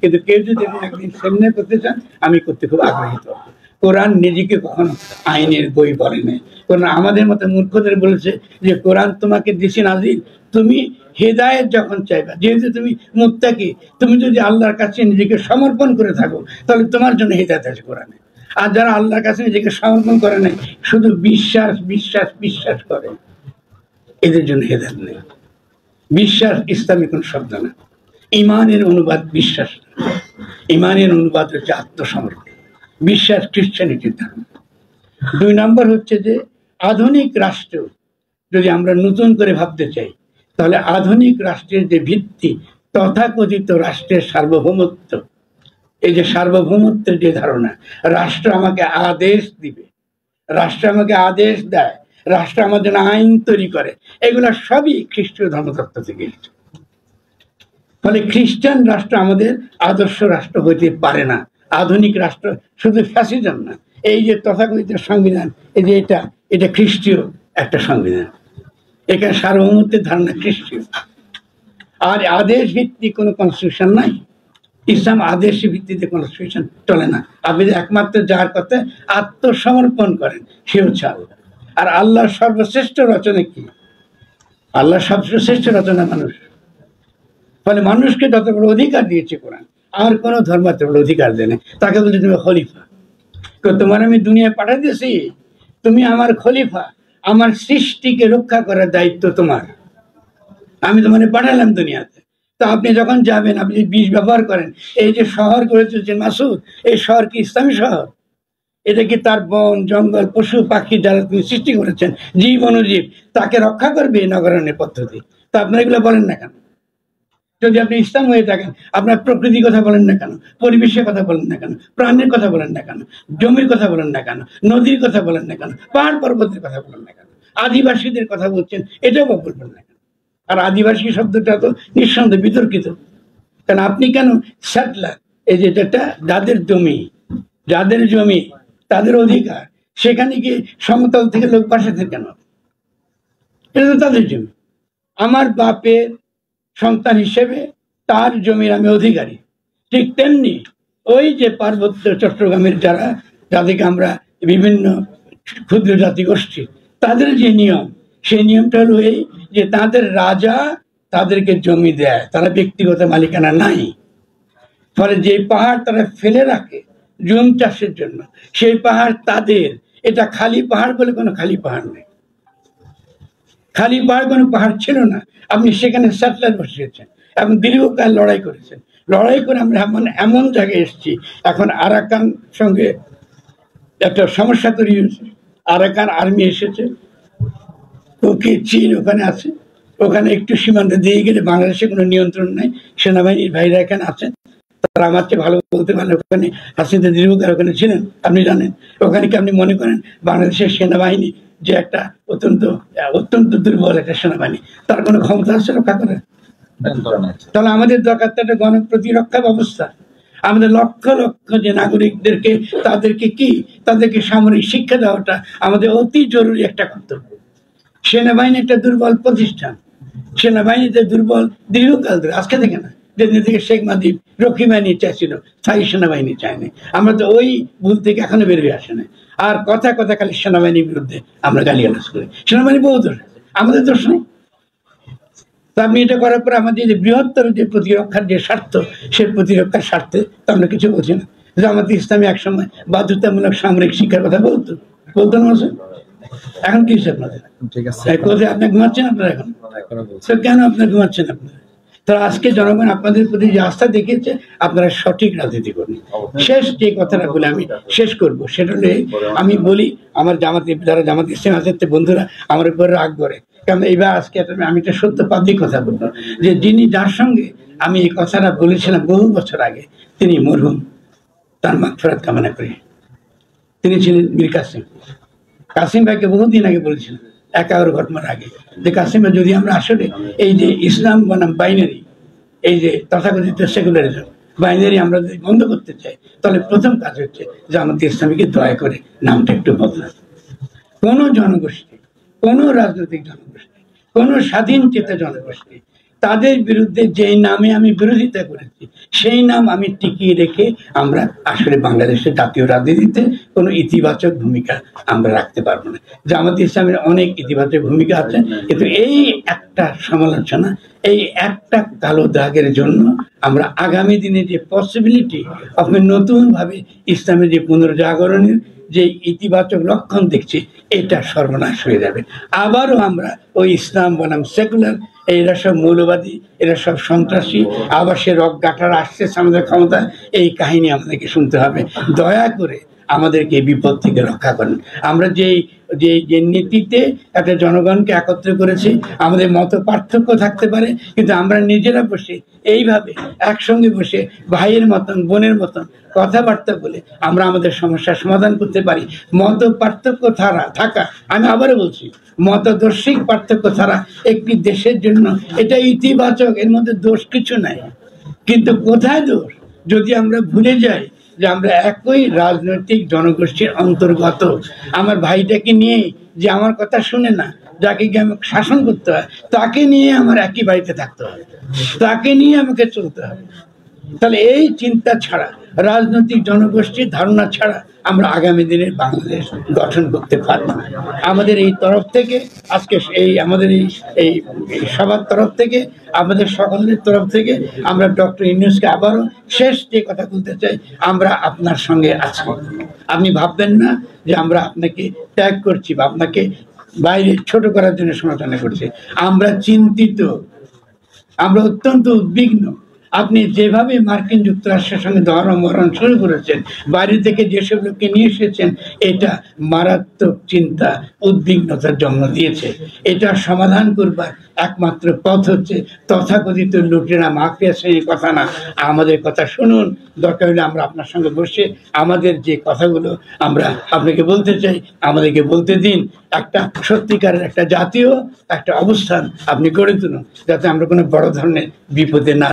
কিন্তু কেউ যদি একদিন সেমিনার করতে চান আমি করতে খুব আগ্রহীত। কোরআন নিজেকে কখনো আইনের বই বলে নাই। কোরআন আমাদের মতো মূর্খদের বলেছে যে কোরআন তোমাকে দিছি নাজিল, তুমি হেদায়েত যখন চাইবা, যেহেতু তুমি মুত্তাকি, তুমি যদি আল্লাহর কাছে নিজেকে সমর্পণ করে থাকো তাহলে তোমার জন্য হেদায়েত আছে কোরআনে। আর যারা আল্লাহর কাছে নিজেকে সমর্পণ করে নাই, শুধু বিশ্বাস বিশ্বাস বিশ্বাস করে, এদের জন্য হেদায়েত নেই। বিশ্বাস ইসলামী কোন শব্দ না। ইমানের অনুবাদ বিশ্বাস, ইমানের অনুবাদ হচ্ছে আত্মসমর্পণ। বিশ্বাস খ্রিস্টানিটির ধর্ম। 2 নম্বর হচ্ছে যে আধুনিক রাষ্ট্র যদি আমরা নতুন করে ভাবতে চাই, তাহলে আধুনিক রাষ্ট্রের যে ভিত্তি তথাকথিত রাষ্ট্রের সার্বভৌমত্ব, এই যে সার্বভৌমত্বের যে ধারণা, রাষ্ট্র আমাকে আদেশ দিবে, রাষ্ট্র আমাকে আদেশ দেয়, রাষ্ট্র আমার জন্য আইন তৈরি করে, এগুলো সবই খ্রিস্টীয় ধর্মতত্ত্ব থেকে এসেছে। ফলে খ্রিস্টান রাষ্ট্র আমাদের আদর্শ রাষ্ট্র হইতে পারে না। আধুনিক রাষ্ট্র শুধু ফ্যাসিজম না, এই যে তথাকথিত সংবিধান, এই যে এটা খ্রিস্টীয় একটা সংবিধান, এখানে সার্বভৌমত্বের ধারণা খ্রিস্টীয়। আর আদেশ ভিত্তিক কোনো কনস্টিটিউশন নাই। ইসলাম আদেশ ভিত্তিতে কনস্টিটিউশন চলে না। আপনি একমাত্র যার কথা আত্মসমর্পণ করেন সে হচ্ছে আল্লাহ। আর আল্লাহর সর্বশ্রেষ্ঠ রচনা কি? আল্লাহ সর্বশ্রেষ্ঠ রচনা মানুষ। ফলে মানুষকে যত বড় অধিকার দিয়েছে কোরআন, আর কোনো ধর্ম এত বড় অধিকার দেয় না। তাকে বলছে তুমি খলিফা, তোমার আমি দুনিয়ায় পাঠিয়ে দিয়েছি, তুমি আমার খলিফা, আমার সৃষ্টিকে রক্ষা করার দায়িত্ব তোমার, আমি তোমার পাঠালাম দুনিয়াতে। তো আপনি যখন যাবেন, আপনি যদি বিষ ব্যবহার করেন, এই যে শহর গড়ে তুলছেন মাসুদ, এই শহর কি ইসলামী শহর? এটা কি তার বন জঙ্গল পশু পাখি যারা তুমি সৃষ্টি করেছেন, জীব অনুজীব, তাকে রক্ষা করবে এই নগরায়ণের পদ্ধতি? তা আপনারা এগুলো বলেন না কেন? যদি আপনি ইসলাম হয়ে থাকেন, আপনার প্রকৃতির কথা বলেন না কেন, পরিবেশের কথা বলেন না কেন, প্রাণের কথা বলেন না কেন, জমির কথা বলেন না কেন, নদীর কথা বলেন না কেন, পাহাড় পর্বতের কথা বলেন না কেন, আদিবাসীদের কথা বলছেন, এটাও বলবেন না কেন? আর আদিবাসী শব্দটা তো নিঃসন্দেহে বিতর্কিত। কারণ আপনি কেন সেটলার, এই যে যেটা যাদের জমি তাদের অধিকার, সেখানে গিয়ে সমতল থেকে লোক বাসাতে কেন? এটা তো তাদের জমি। আমার বাপের সন্তান হিসেবে তার জমির আমি অধিকারী। ঠিক তেমনি ওই যে পার্বত্য চট্টগ্রামের যাদেরকে আমরা বিভিন্ন ক্ষুদ্র জাতি গোষ্ঠী, তাদের যে নিয়ম, সেই নিয়মটা হলো এই যে তাদের রাজা তাদেরকে জমি দেয়, তারা ব্যক্তিগত মালিকানা নাই। ফলে যে পাহাড় তারা ফেলে রাখে জুম চাষের জন্য, সেই পাহাড় তাদের। এটা খালি পাহাড় বলে কোনো খালি পাহাড় নেই, খালি পাহাড় কোনো পাহাড় ছিল না। আপনি সেখানে স্যাটেলাইট বসিয়েছেন এবং দীর্ঘকাল লড়াই করেছেন। লড়াই করে আমরা এমন জায়গায় এসেছি, এখন আরাকান সঙ্গে একটা সমস্যা তৈরি হয়েছে। আরাকান আর্মি এসেছে, ওকে চীন ওখানে আছে, ওখানে একটু সীমান্ত দিয়ে গেলে বাংলাদেশে কোনো নিয়ন্ত্রণ নাই। সেনাবাহিনীর ভাইরা এখানে আছেন, তারা আমার চেয়ে ভালো বলতে পারেন। ওখানে হাসিনা দীর্ঘকাল ওখানে ছিলেন, আপনি জানেন। ওখানে কি আপনি মনে করেন বাংলাদেশের সেনাবাহিনী যে একটা অত্যন্ত দুর্বল একটা সেনাবাহিনী, তার কোনো ক্ষমতা আছে রক্ষা করার? তাহলে আমাদের দরকার একটা গণপ্রতিরক্ষা ব্যবস্থা। আমাদের লক্ষ লক্ষ যে নাগরিকদেরকে তাদেরকে সামরিক শিক্ষা দেওয়াটা আমাদের অতি জরুরি একটা কর্তব্য। সেনাবাহিনী একটা দুর্বল প্রতিষ্ঠান, সেনাবাহিনীতে দুর্বল দীর্ঘকাল ধরে, আজকে থেকে না, যেদিন থেকে শেখ মুজিব রক্ষী বাহিনী চাইছিল, স্থায়ী সেনাবাহিনী চায়নি। আমরা তো ওই ভুল থেকে এখনো বেরিয়ে আসে না। আর কথা খালি সেনাবাহিনীর বিরুদ্ধে আমরা গালিগালাজ করি। সেনাবাহিনী বহু দোষ আছে, আমাদের দোষ নেই। তা আপনি এটা করার পর আমাদের যে বৃহত্তর যে প্রতিরক্ষার যে স্বার্থ, সেই প্রতিরক্ষার স্বার্থে তো আমরা কিছু বলছি না। জামাতে ইসলামী একসময় বাধ্যতামূলক সামরিক শিক্ষার কথা বলতো না। এখন কি হচ্ছে আপনাদের? আপনি ঘুমাচ্ছেন আপনারা এখন? কেন আপনারা ঘুমাচ্ছেন? আপনারা তারা আজকে জনগণ আপনাদের প্রতি যে আস্থা দেখিয়েছে, আপনারা সঠিক রাজনীতি করুন। শেষ যে কথাটা বলে আমি শেষ করবো, সেটা হলে আমি বলি, আমার যারা জামাতে ইসলামী আছে বন্ধুরা আমার উপরে রাগ করে, কারণ এইবার আজকে আমি একটা সত্য পাবলিক কথা বলবো, যে যার সঙ্গে আমি এই কথাটা বলেছিলাম বহু বছর আগে, তিনি মরহুম, তার মাগফিরাত কামনা করি। তিনি ছিলেন মীর কাসিম ভাইকে বহুদিন আগে বলেছিলেন, 11 ঘটনার আগে, যে কাসিম ভাই, যদি আমরা আসলে এই যে ইসলাম বনাম বাইনারি, এই যে তথাকথিত সেকুলারিজম বাইনারি আমরা যদি বন্ধ করতে চাই, তাহলে প্রথম কাজ হচ্ছে যে আমাদের ইসলামীকে দয়া করে নামটা একটু বদলান। কোনো জনগোষ্ঠী, কোনো রাজনৈতিক জনগোষ্ঠী, কোনো স্বাধীন চেতা জনগোষ্ঠী তাদের বিরুদ্ধে যেই নামে আমি বিরোধিতা করেছি সেই নাম আমি টিকিয়ে রেখে আমরা আসলে বাংলাদেশের জাতীয় রাজনীতিতে কোনো ইতিবাচক ভূমিকা আমরা রাখতে পারবো না। জামাত ইসলামের অনেক ইতিবাচক ভূমিকা আছে, কিন্তু এই একটা সমালোচনা, এই একটা কালো দাগের জন্য আমরা আগামী দিনে যে পসিবিলিটি আপনি নতুনভাবে ইসলামের যে পুনর্জাগরণের যে ইতিবাচক লক্ষণ দেখছি, এটা সর্বনাশ হয়ে যাবে। আবারও আমরা ওই ইসলাম বনাম সেকুলার, এরা সব মৌলবাদী, এরা সব সন্ত্রাসী, আবার সে রক গাঁটারা আসছে আমাদের ক্ষমতা, এই কাহিনী আমাদেরকে শুনতে হবে। দয়া করে আমাদেরকে বিপদ থেকে রক্ষা করেন। আমরা যে নীতিতে একটা জনগণকে একত্র করেছি, আমাদের মত পার্থক্য থাকতে পারে, কিন্তু আমরা নিজেরা বসে এইভাবে একসঙ্গে বসে ভাইয়ের মতন বোনের মতন কথাবার্তা বলে আমরা আমাদের সমস্যার সমাধান করতে পারি। মত পার্থক্য থাকা, আমি আবারও বলছি, মতদর্শিক পার্থক্য ছাড়া একটি দেশের জন্য এটা ইতিবাচক, এর মধ্যে দোষ কিছু নাই। কিন্তু কোথায় দোষ? যদি আমরা ভুলে যাই যে আমরা একই রাজনৈতিক জনগোষ্ঠীর অন্তর্গত। আমার ভাইটাকে নিয়ে যে আমার কথা শুনে না, যাকে আমাকে শাসন করতে হয়, তাকে নিয়ে আমার একই বাড়িতে থাকতে হবে, তাকে নিয়ে আমাকে চলতে হবে। তাহলে এই চিন্তা ছাড়া, রাজনৈতিক জনগোষ্ঠীর ধারণা ছাড়া আমরা আগামী দিনের বাংলাদেশ গঠন করতে পারবো না। আমাদের এই তরফ থেকে আজকে আমাদের এই সবার তরফ থেকে, আমাদের সকলের তরফ থেকে আমরা ডক্টর ইউনূসকে আবারও শেষ যে কথা বলতে চাই, আমরা আপনার সঙ্গে আছি। আপনি ভাববেন না যে আমরা আপনাকে ত্যাগ করছি বা আপনাকে বাইরে ছোট করার জন্য সমালোচনা করছি। আমরা চিন্তিত, আমরা অত্যন্ত উদ্বিগ্ন। আপনি যেভাবে মার্কিন যুক্তরাষ্ট্রের সঙ্গে ধর্মমরণ শুরু করেছেন, বাইরে থেকে যেসব লোককে নিয়ে এসেছেন, এটা মারাত্মক চিন্তা, উদ্বিগ্নতার জন্ম দিয়েছে। এটা সমাধান করবার একমাত্র পথ হচ্ছে তথাকথিত লুটেরা মাফিয়া শ্রেণীর কথা না, আমাদের কথা শুনুন। দরকার হলে আমরা আপনার সঙ্গে বসে আমাদের যে কথাগুলো আমরা আপনাকে বলতে চাই, আমাদেরকে বলতে দিন। একটা সত্যিকারের একটা জাতীয় একটা অবস্থান আপনি গড়ে তুলুন, যাতে আমরা কোনো বড় ধরনের বিপদে না